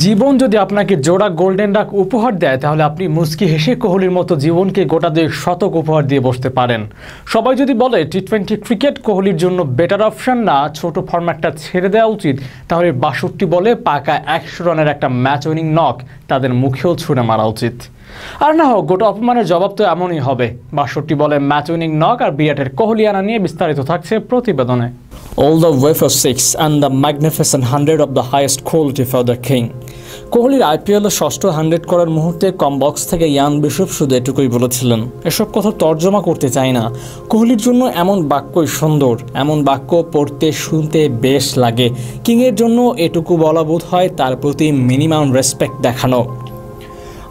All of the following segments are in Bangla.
জীবন যদি আপনাকে জোড়া গোল্ডেন ডাক উপহার দেয় তাহলে আপনি মুস্কি হেসে কোহলির মতো জীবনকে গোটা 2 শতক উপহার দিয়ে বসতে পারেন। সবাই যদি বলে টি-20 ক্রিকেট কোহলির জন্য বেটার অপশন না, ছোট ফরম্যাটটা ছেড়ে দেওয়া উচিত, তাহলে 62 বলে পাকা 100 রানের একটা ম্যাচ উইনিং নক তাদের মুখেও ছুঁড়ে মারা উচিত। আর না হোক, গোটা অপমানের জবাব তো এমনই হবে। 62 বলে ম্যাচ উইনিং নক আর বিরাটের কোহলিয়ানা নিয়ে বিস্তারিত থাকছে প্রতিবেদনে। All the way for 6 and the magnificent 100 of the highest quality for the king. কোহলির আইপিএল ষষ্ঠ 100 করার মুহূর্তে কম বক্স থেকে ইয়ান বিশপ শুধু এটুকুই বলেছিলেন, এসব কথা তর্জমা করতে চাই না। কোহলির জন্য এমন বাক্যই সুন্দর, এমন বাক্য পড়তে শুনতে বেশ লাগে। কিংয়ের জন্য এটুকু বলা বোধ হয় তার প্রতি মিনিমাম রেসপেক্ট দেখানো।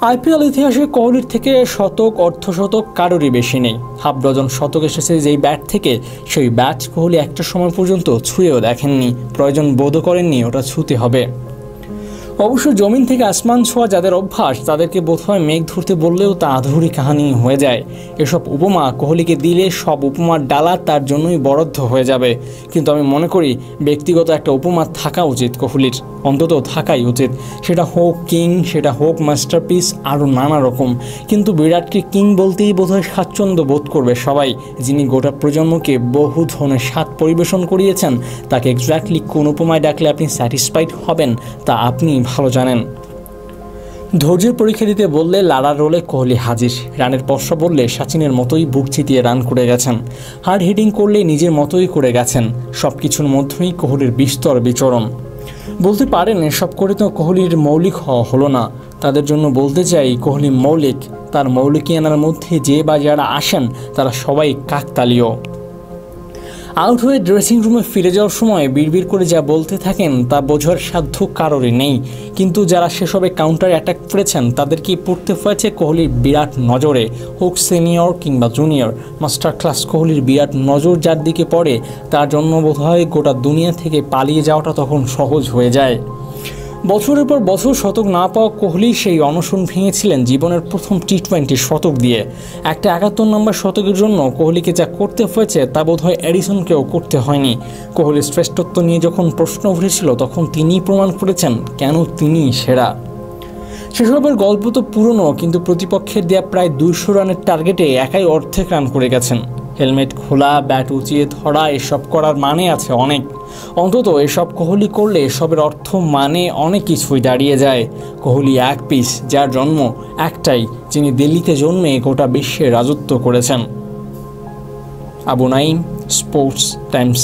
আইপিএল ইতিহাসে কোহলির থেকে শতক অর্ধশতক কারোরই বেশি নেই। হাফ ডজন শতক এসেছে যেই ব্যাট থেকে, সেই ব্যাট কোহলি একটা সময় পর্যন্ত ছুঁয়েও দেখেননি, প্রয়োজন বোধও করেননি ওটা ছুঁতে হবে। অবশ্য জমিন থেকে আসমান ছোঁয়া যাদের অভ্যাস, তাদেরকে বোধহয় মেঘ ধরতে বললেও তা আধুরি কাহানি হয়ে যায়। এসব উপমা কোহলিকে দিলে সব উপমার ডালা তার জন্যই বরাদ্দ হয়ে যাবে। কিন্তু আমি মনে করি ব্যক্তিগত একটা উপমা থাকা উচিত কোহলির, অন্তত থাকাই উচিত। সেটা হোক কিং, সেটা হোক মাস্টারপিস, আরও নানা রকম। কিন্তু বিরাটকে কিং বলতেই বোধহয় স্বাচ্ছন্দ্য বোধ করবে সবাই। যিনি গোটা প্রজন্মকে বহু ধরনের স্বাদ পরিবেশন করিয়েছেন, তাকে এক্স্যাক্টলি কোন উপমায় ডাকলে আপনি স্যাটিসফাইড হবেন তা আপনি ভালো জানেন। ধৈর্যের পরীক্ষা দিতে বললে লারার রোলে কোহলি হাজির। রানের পরশা বললে সচিনের মতোই বুক চিতিয়ে রান করে গেছেন। হার্ড হিটিং করলে নিজের মতোই করে গেছেন। সব কিছুর মধ্যেই কোহলির বিস্তর বিচরণ। বলতে পারেন এসব করে তো কোহলির মৌলিক হওয়া হলো না। তাদের জন্য বলতে চাই কোহলি মৌলিক। তার মৌলিকিয়ানার মধ্যে যে বা যারা আসেন তারা সবাই কাকতালীয়। আউট হয়ে ড্রেসিং রুমে ফিরে যাওয়ার সময় বিড়বিড় করে যা বলতে থাকেন তা বোঝার সাধ্য কারোরই নেই। কিন্তু যারা সেসবে কাউন্টার অ্যাটাক করেছেন তাদেরকে পড়তে হয়েছে কোহলির বিরাট নজরে। হোক সিনিয়র কিংবা জুনিয়র, মাস্টার ক্লাস কোহলির বিরাট নজর যার দিকে পড়ে তার জন্য বোধহয় গোটা দুনিয়া থেকে পালিয়ে যাওয়াটা তখন সহজ হয়ে যায়। বছরের পর বছর শতক না পাওয়া কোহলি সেই অনশন ভেঙেছিলেন জীবনের প্রথম টি-20 শতক দিয়ে। একটা 71 নম্বর শতকের জন্য কোহলিকে যা করতে হয়েছে তা বোধহয় এডিসনকেও করতে হয়নি। কোহলির শ্রেষ্ঠত্ব নিয়ে যখন প্রশ্ন উঠেছিল তখন তিনিই প্রমাণ করেছেন কেন তিনি সেরা। সেসবের গল্প তো পুরনো, কিন্তু প্রতিপক্ষের দেয়া প্রায় 200 রানের টার্গেটে একাই অর্ধেক রান করে গেছেন। হেলমেট খোলা, ব্যাট উঁচিয়ে ধরা, এসব করার মানে আছে অনেক। অন্তত এসব কোহলি করলে এসবের অর্থ মানে অনেক কিছুই দাঁড়িয়ে যায়। কোহলি এক পিস, যার জন্ম একটাই, যিনি দিল্লিতে জন্মে গোটা বিশ্বে রাজত্ব করেছেন। Abu Naim, sports Times.